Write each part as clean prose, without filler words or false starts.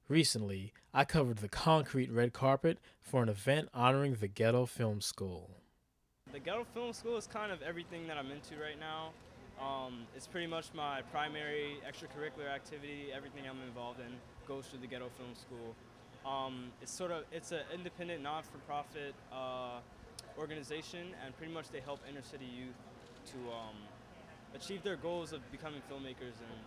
Recently, I covered the concrete red carpet for an event honoring the Ghetto Film School. The Ghetto Film School is kind of everything that I'm into right now. It's pretty much my primary extracurricular activity. Everything I'm involved in goes through the Ghetto Film School. It's an independent, not-for-profit organization, and pretty much they help inner city youth to achieve their goals of becoming filmmakers and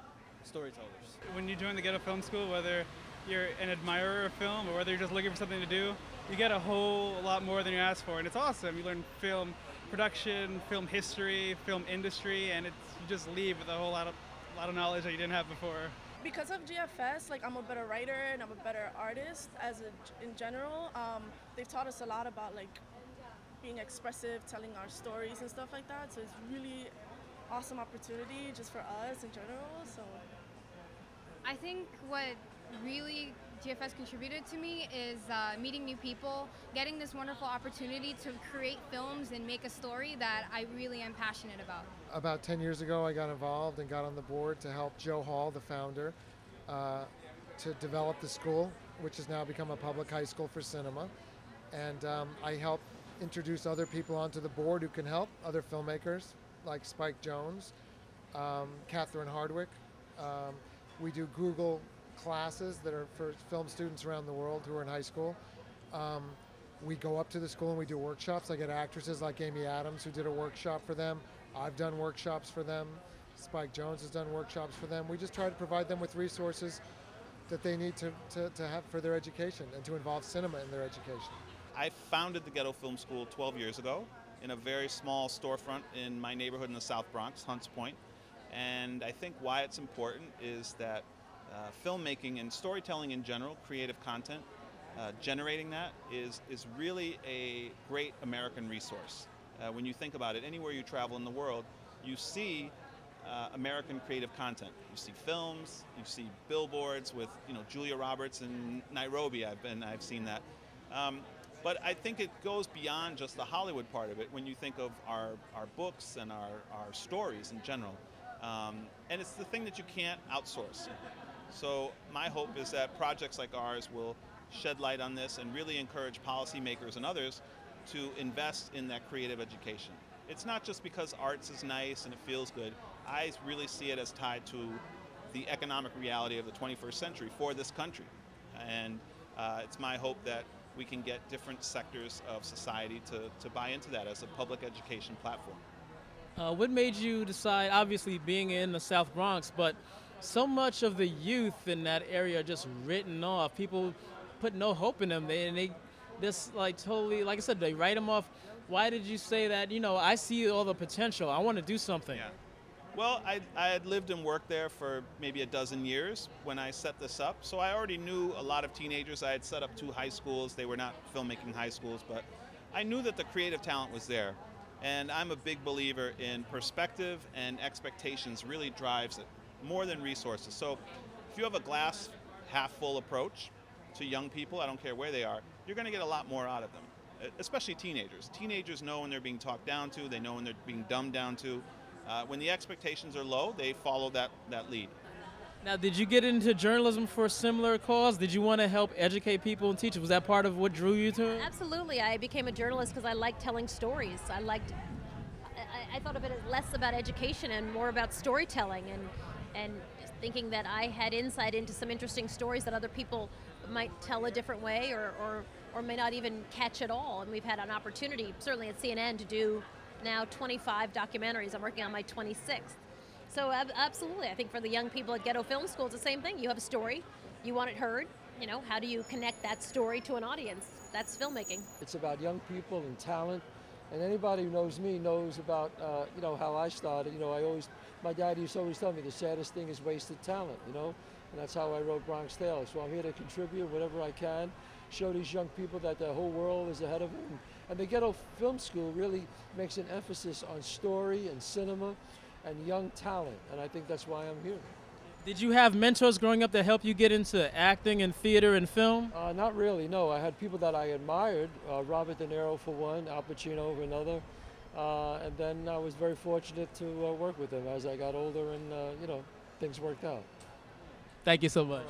storytellers. When you join the Ghetto Film School, whether you're an admirer of film or whether you're just looking for something to do, you get a whole lot more than you asked for, and it's awesome. You learn film production, film history, film industry, and you just leave with a lot of knowledge that you didn't have before. Because of GFS, like I'm a better writer and I'm a better artist in general. They've taught us a lot about like being expressive, telling our stories and stuff like that. So it's really awesome opportunity just for us in general. So I think what really GFS contributed to me is meeting new people, getting this wonderful opportunity to create films and make a story that I really am passionate about. About 10 years ago, I got involved and got on the board to help Joe Hall, the founder, to develop the school, which has now become a public high school for cinema. And I help introduce other people onto the board who can help, other filmmakers like Spike Jones, Catherine Hardwick. We do Google classes that are for film students around the world who are in high school. We go up to the school and we do workshops. I get actresses like Amy Adams who did a workshop for them. I've done workshops for them. Spike Jones has done workshops for them. We just try to provide them with resources that they need to have for their education and to involve cinema in their education. I founded the Ghetto Film School 12 years ago in a very small storefront in my neighborhood in the South Bronx, Hunts Point. And I think why it's important is that filmmaking and storytelling in general, creative content, generating that is really a great American resource. When you think about it, anywhere you travel in the world, you see American creative content. You see films, you see billboards with Julia Roberts in Nairobi. I've seen that. But I think it goes beyond just the Hollywood part of it when you think of our books and our stories in general. And it's the thing that you can't outsource. So my hope is that projects like ours will shed light on this and really encourage policymakers and others to invest in that creative education. It's not just because arts is nice and it feels good. I really see it as tied to the economic reality of the 21st century for this country. And it's my hope that we can get different sectors of society to buy into that as a public education platform. What made you decide, obviously being in the South Bronx, but so much of the youth in that area are just written off. People put no hope in them, and they just like totally, like I said, they write them off. Why did you say that, I see all the potential, I want to do something? Yeah. Well, I had lived and worked there for maybe a dozen years when I set this up, so I already knew a lot of teenagers. I had set up 2 high schools. They were not filmmaking high schools, but I knew that the creative talent was there. And I'm a big believer in perspective, and expectations really drives it, more than resources. So if you have a glass half full approach to young people, I don't care where they are, you're going to get a lot more out of them, especially teenagers. Teenagers know when they're being talked down to, they know when they're being dumbed down to. When the expectations are low, they follow that lead. Now, did you get into journalism for a similar cause? Did you want to help educate people and teach? Was that part of what drew you to it? Absolutely. I became a journalist because I liked telling stories. I thought of it as less about education and more about storytelling and just thinking that I had insight into some interesting stories that other people might tell a different way or may not even catch at all. And we've had an opportunity, certainly at CNN, to do now 25 documentaries. I'm working on my 26th. So absolutely, I think for the young people at Ghetto Film School, it's the same thing. You have a story, you want it heard. How do you connect that story to an audience? That's filmmaking. It's about young people and talent, and anybody who knows me knows about how I started. My dad used to always tell me the saddest thing is wasted talent. And that's how I wrote Bronx Tales. So I'm here to contribute whatever I can, show these young people that the whole world is ahead of them. And the Ghetto Film School really makes an emphasis on story and cinema and young talent, and I think that's why I'm here. Did you have mentors growing up that helped you get into acting and theater and film? Not really, no. I had people that I admired, Robert De Niro for one, Al Pacino for another, and then I was very fortunate to work with them as I got older and, things worked out. Thank you so much.